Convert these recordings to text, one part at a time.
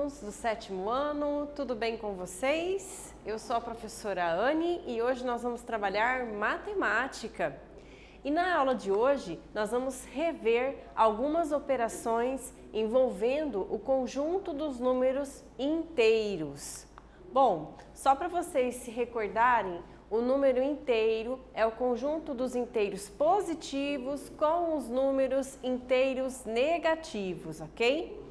alunos do 7º ano, tudo bem com vocês? Eu sou a professora Anne e hoje nós vamos trabalhar matemática. E na aula de hoje nós vamos rever algumas operações envolvendo o conjunto dos números inteiros. Bom, só para vocês se recordarem, o número inteiro é o conjunto dos inteiros positivos com os números inteiros negativos, ok?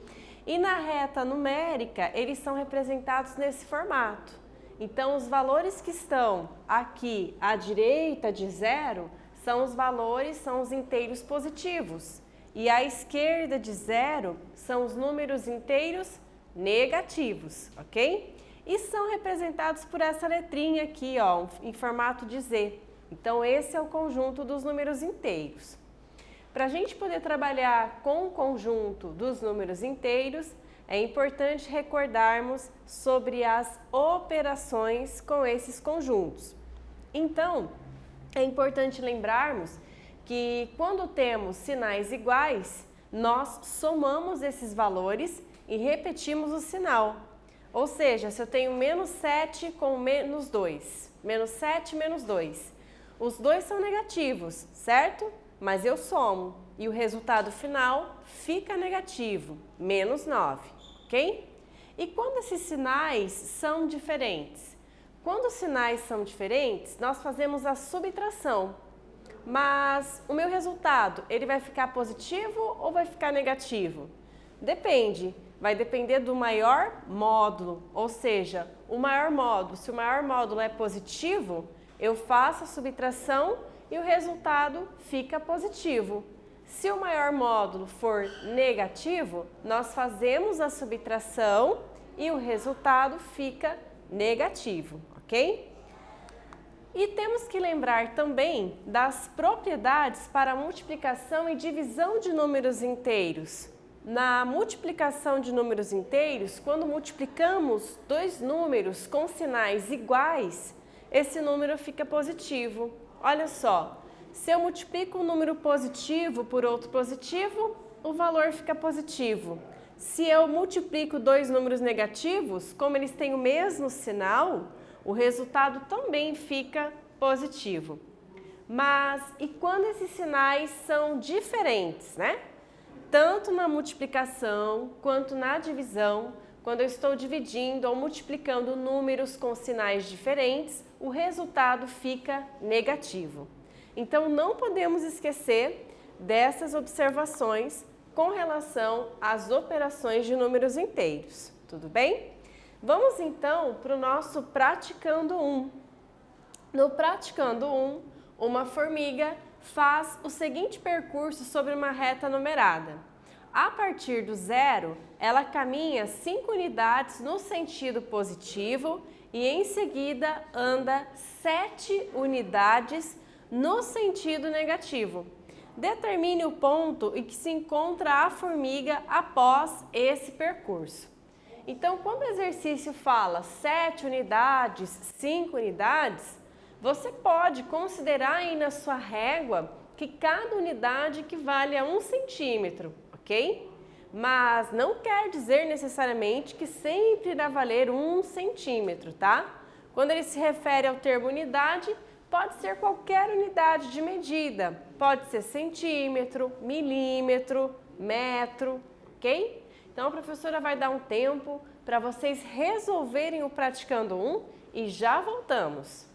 E na reta numérica, eles são representados nesse formato. Então, os valores que estão aqui à direita de 0 são os inteiros positivos. E à esquerda de 0 são os números inteiros negativos, ok? E são representados por essa letrinha aqui, ó, em formato de Z. Então, esse é o conjunto dos números inteiros. Para a gente poder trabalhar com o conjunto dos números inteiros, é importante recordarmos sobre as operações com esses conjuntos. Então, é importante lembrarmos que quando temos sinais iguais, nós somamos esses valores e repetimos o sinal. Ou seja, se eu tenho menos 7 com menos 2, menos 7 menos 2, os dois são negativos, certo? Mas eu somo e o resultado final fica negativo, menos 9, ok? E quando esses sinais são diferentes? Quando os sinais são diferentes, nós fazemos a subtração. Mas o meu resultado, ele vai ficar positivo ou vai ficar negativo? Depende. Vai depender do maior módulo, ou seja, o maior módulo. Se o maior módulo é positivo, eu faço a subtração e o resultado fica positivo. Se o maior módulo for negativo, nós fazemos a subtração e o resultado fica negativo, ok? E temos que lembrar também das propriedades para multiplicação e divisão de números inteiros. Na multiplicação de números inteiros, quando multiplicamos dois números com sinais iguais, esse número fica positivo. Olha só, se eu multiplico um número positivo por outro positivo, o valor fica positivo. Se eu multiplico dois números negativos, como eles têm o mesmo sinal, o resultado também fica positivo. Mas e quando esses sinais são diferentes, né? Tanto na multiplicação quanto na divisão, quando eu estou dividindo ou multiplicando números com sinais diferentes, o resultado fica negativo. Então, não podemos esquecer dessas observações com relação às operações de números inteiros, tudo bem? Vamos então para o nosso Praticando 1. No Praticando 1, uma formiga faz o seguinte percurso sobre uma reta numerada. A partir do 0, ela caminha 5 unidades no sentido positivo e em seguida anda 7 unidades no sentido negativo. Determine o ponto em que se encontra a formiga após esse percurso. Então, quando o exercício fala 7 unidades, 5 unidades, você pode considerar aí na sua régua que cada unidade equivale a 1 centímetro, ok? Mas não quer dizer necessariamente que sempre irá valer 1 centímetro, tá? Quando ele se refere ao termo unidade, pode ser qualquer unidade de medida. Pode ser centímetro, milímetro, metro, ok? Então a professora vai dar um tempo para vocês resolverem o Praticando 1 e já voltamos.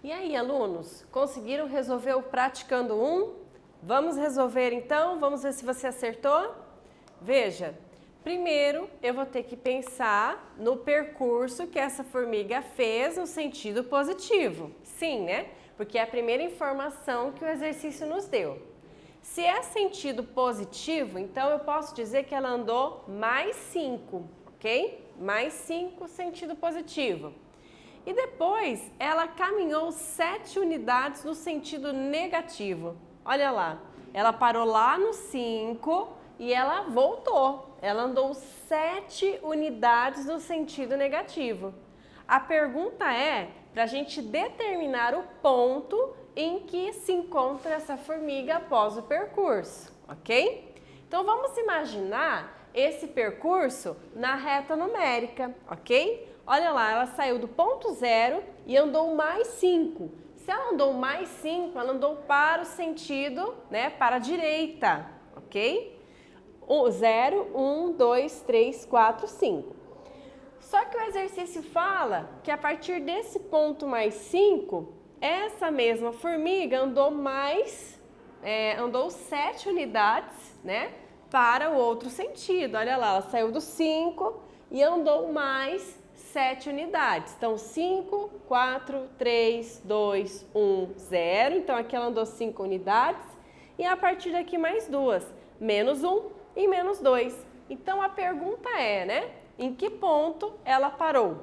E aí, alunos, conseguiram resolver o praticando 1? Vamos resolver então? Vamos ver se você acertou? Veja, primeiro eu vou ter que pensar no percurso que essa formiga fez no sentido positivo. Sim, né? Porque é a primeira informação que o exercício nos deu. Se é sentido positivo, então eu posso dizer que ela andou mais 5, ok? Mais 5 sentido positivo. E depois ela caminhou 7 unidades no sentido negativo. Olha lá, ela parou lá no 5 e ela voltou. Ela andou 7 unidades no sentido negativo. A pergunta é para a gente determinar o ponto em que se encontra essa formiga após o percurso, ok? Então vamos imaginar esse percurso na reta numérica, ok? Olha lá, ela saiu do ponto 0 e andou mais 5. Se ela andou mais 5, ela andou para o sentido, né, para a direita, ok? 0, 1, 2, 3, 4, 5. Só que o exercício fala que a partir desse ponto mais 5, essa mesma formiga andou andou 7 unidades, né, para o outro sentido. Olha lá, ela saiu do 5 e andou mais 7 unidades. Então, 5, 4, 3, 2, 1, 0. Então, aqui ela andou 5 unidades. E a partir daqui mais 2, menos 1 e menos 2. Então, a pergunta é, né, em que ponto ela parou?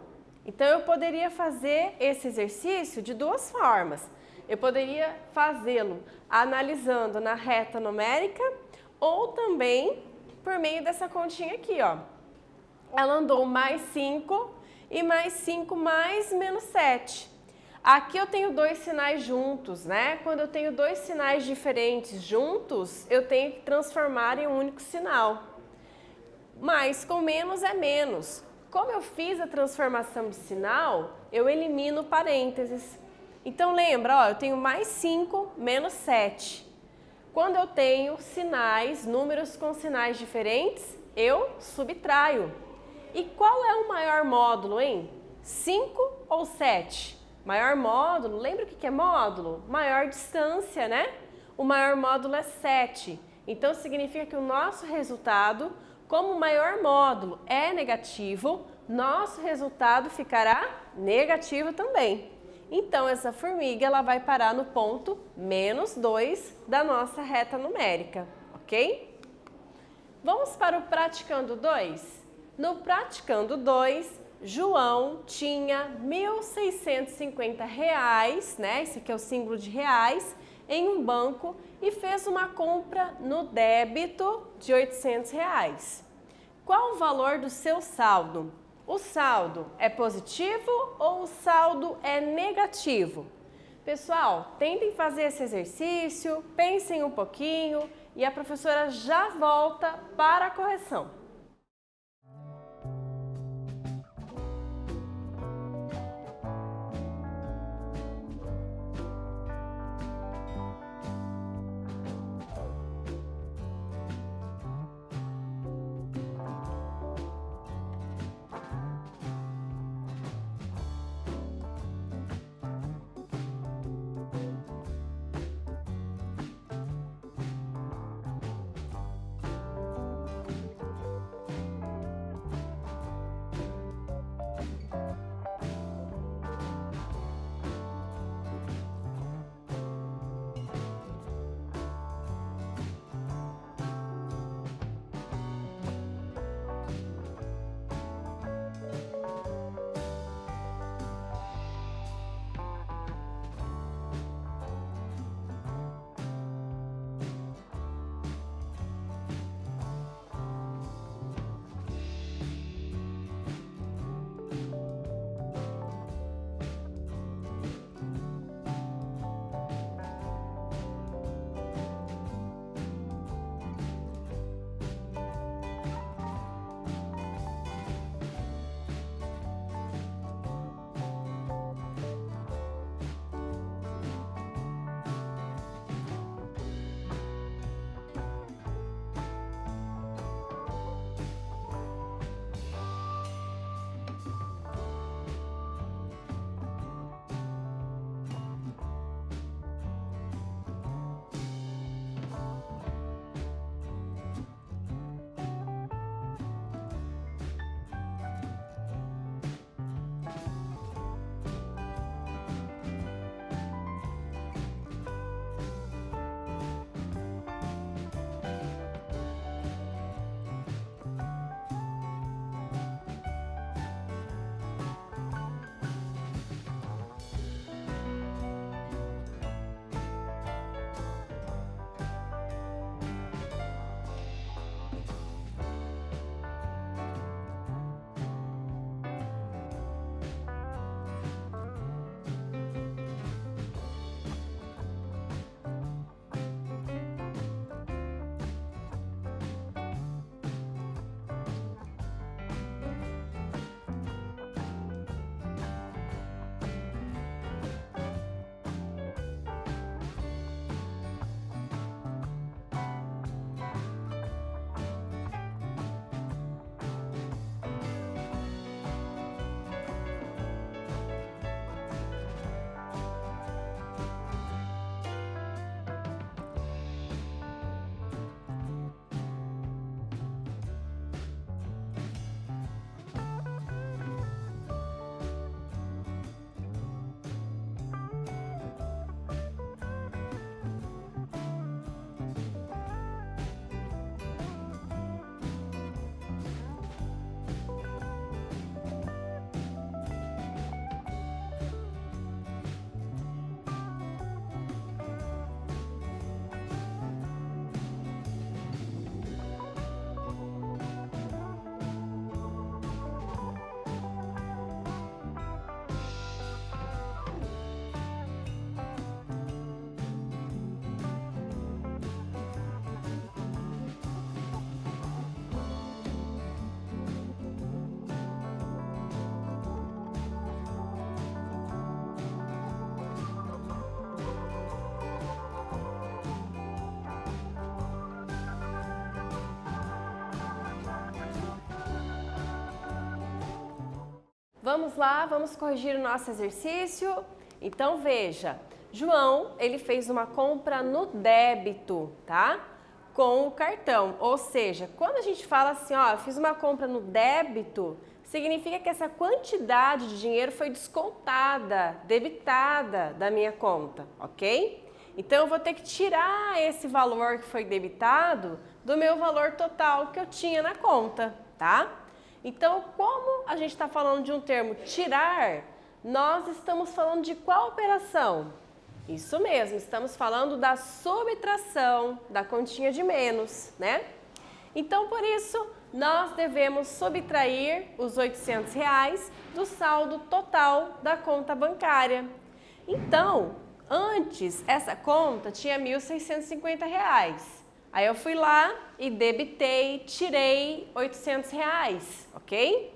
Então, eu poderia fazer esse exercício de duas formas. Eu poderia fazê-lo analisando na reta numérica ou também por meio dessa continha aqui, ó. Ela andou mais 5 e mais 5 mais menos 7. Aqui eu tenho dois sinais juntos, né? Quando eu tenho dois sinais diferentes juntos, eu tenho que transformar em um único sinal. Mais com menos é menos. Como eu fiz a transformação de sinal, eu elimino parênteses. Então lembra, ó, eu tenho mais 5 menos 7. Quando eu tenho sinais, números com sinais diferentes, eu subtraio. E qual é o maior módulo, hein? 5 ou 7? Maior módulo, lembra o que é módulo? Maior distância, né? O maior módulo é 7. Então significa que o nosso resultado, como o maior módulo é negativo, nosso resultado ficará negativo também. Então essa formiga ela vai parar no ponto menos 2 da nossa reta numérica, ok? Vamos para o praticando 2? No praticando 2, João tinha R$ 1.650, né? Esse aqui é o símbolo de reais, em um banco e fez uma compra no débito de R$ 800. Qual o valor do seu saldo? O saldo é positivo ou o saldo é negativo? Pessoal, tentem fazer esse exercício, pensem um pouquinho e a professora já volta para a correção. Vamos lá, vamos corrigir o nosso exercício? Então veja, João, ele fez uma compra no débito, tá? Com o cartão, ou seja, quando a gente fala assim, ó, eu fiz uma compra no débito, significa que essa quantidade de dinheiro foi descontada, debitada da minha conta, ok? Então eu vou ter que tirar esse valor que foi debitado do meu valor total que eu tinha na conta, tá? Então, como a gente está falando de um termo tirar, nós estamos falando de qual operação? Isso mesmo, estamos falando da subtração da continha de menos, né? Então, por isso, nós devemos subtrair os R$800 do saldo total da conta bancária. Então, antes, essa conta tinha R$1.650. Aí eu fui lá e debitei, tirei R$800, ok?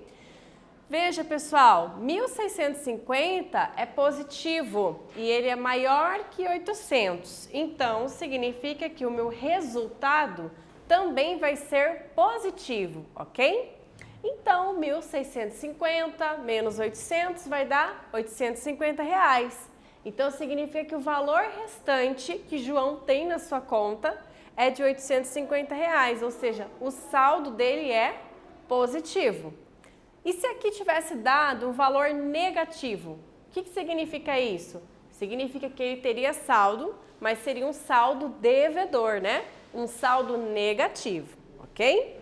Veja, pessoal, 1.650 é positivo e ele é maior que 800. Então, significa que o meu resultado também vai ser positivo, ok? Então, 1.650 menos 800 vai dar R$850. Então, significa que o valor restante que João tem na sua conta é de R$850, ou seja, o saldo dele é positivo. E se aqui tivesse dado um valor negativo, o que significa isso? Significa que ele teria saldo, mas seria um saldo devedor, né? Um saldo negativo, ok?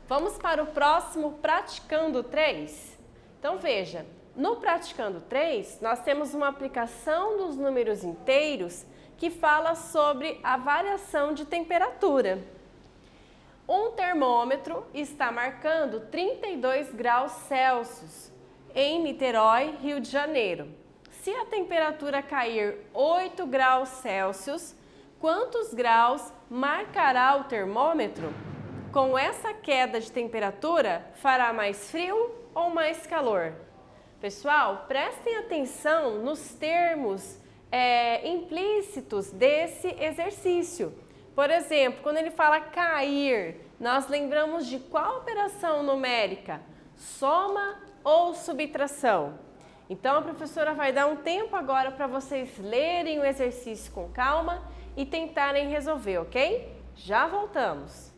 Vamos para o próximo praticando 3. Então veja, no praticando 3, nós temos uma aplicação dos números inteiros que fala sobre a variação de temperatura. Um termômetro está marcando 32 graus Celsius em Niterói, Rio de Janeiro. Se a temperatura cair 8 graus Celsius, quantos graus marcará o termômetro? Com essa queda de temperatura, fará mais frio ou mais calor? Pessoal, prestem atenção nos termos implícitos desse exercício. Por exemplo, quando ele fala cair, nós lembramos de qual operação numérica? Soma ou subtração? Então, a professora vai dar um tempo agora para vocês lerem o exercício com calma e tentarem resolver, ok? Já voltamos!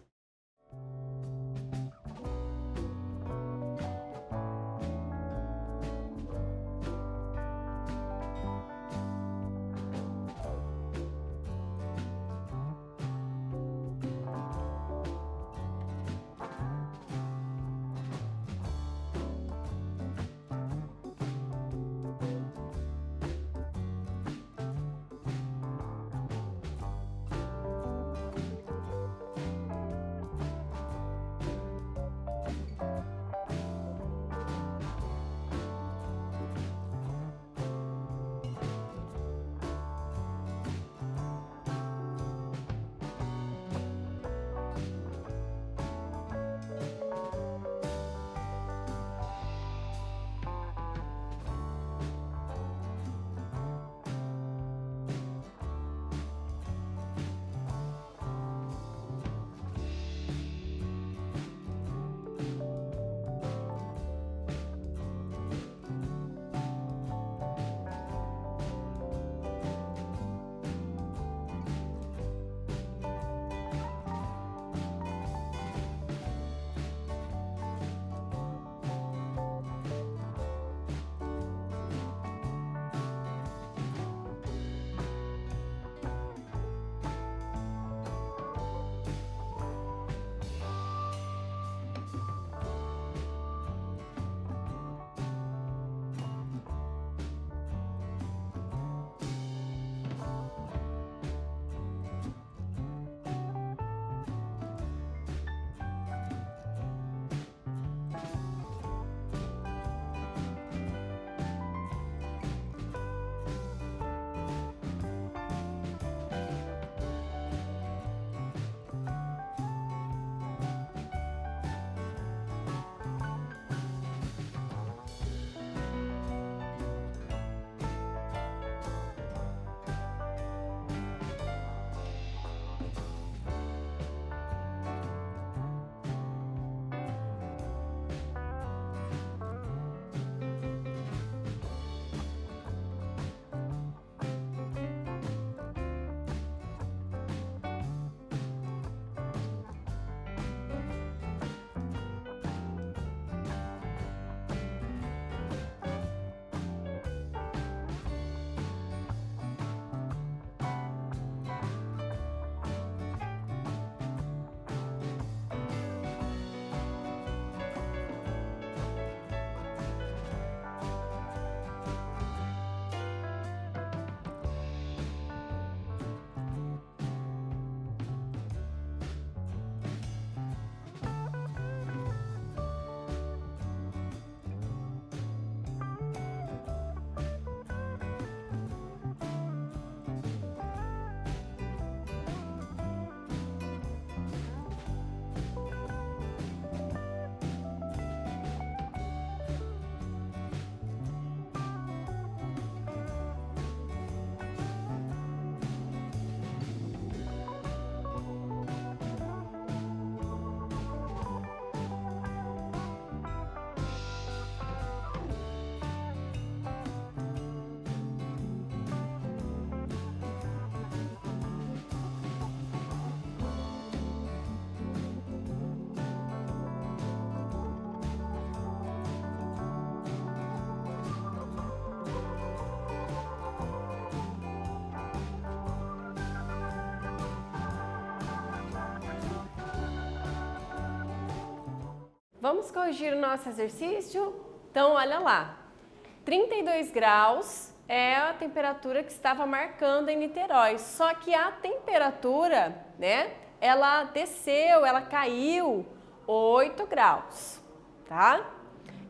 vamos corrigir o nosso exercício? Então, olha lá. 32 graus é a temperatura que estava marcando em Niterói. Só que a temperatura, né, ela desceu, ela caiu 8 graus, tá?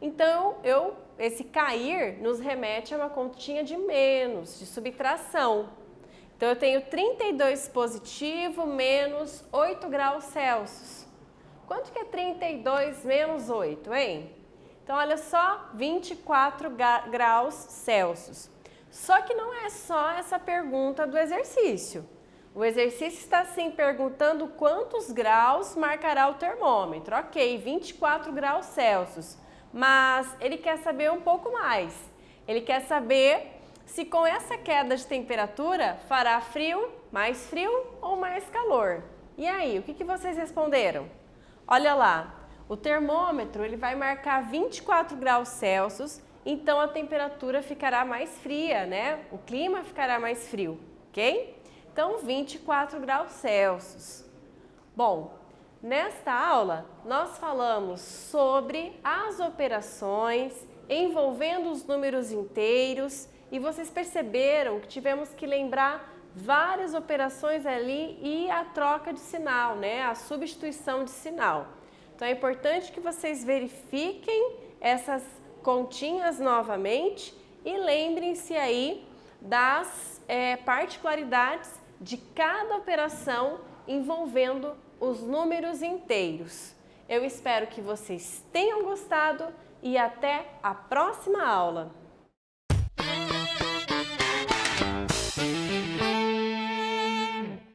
Então, esse cair nos remete a uma continha de menos, de subtração. Então, eu tenho 32 positivo menos 8 graus Celsius. Quanto que é 32 menos 8, hein? Então, olha só, 24 graus Celsius. Só que não é só essa pergunta do exercício. O exercício está sim perguntando quantos graus marcará o termômetro. Ok, 24 graus Celsius. Mas ele quer saber um pouco mais. Ele quer saber se com essa queda de temperatura fará frio ou mais calor. E aí, o que vocês responderam? Olha lá, o termômetro ele vai marcar 24 graus Celsius, então a temperatura ficará mais fria, né? O clima ficará mais frio, ok? Então, 24 graus Celsius. Bom, nesta aula, nós falamos sobre as operações envolvendo os números inteiros e vocês perceberam que tivemos que lembrar várias operações ali e a troca de sinal, né? A substituição de sinal. Então, é importante que vocês verifiquem essas continhas novamente e lembrem-se aí das particularidades de cada operação envolvendo os números inteiros. Eu espero que vocês tenham gostado e até a próxima aula!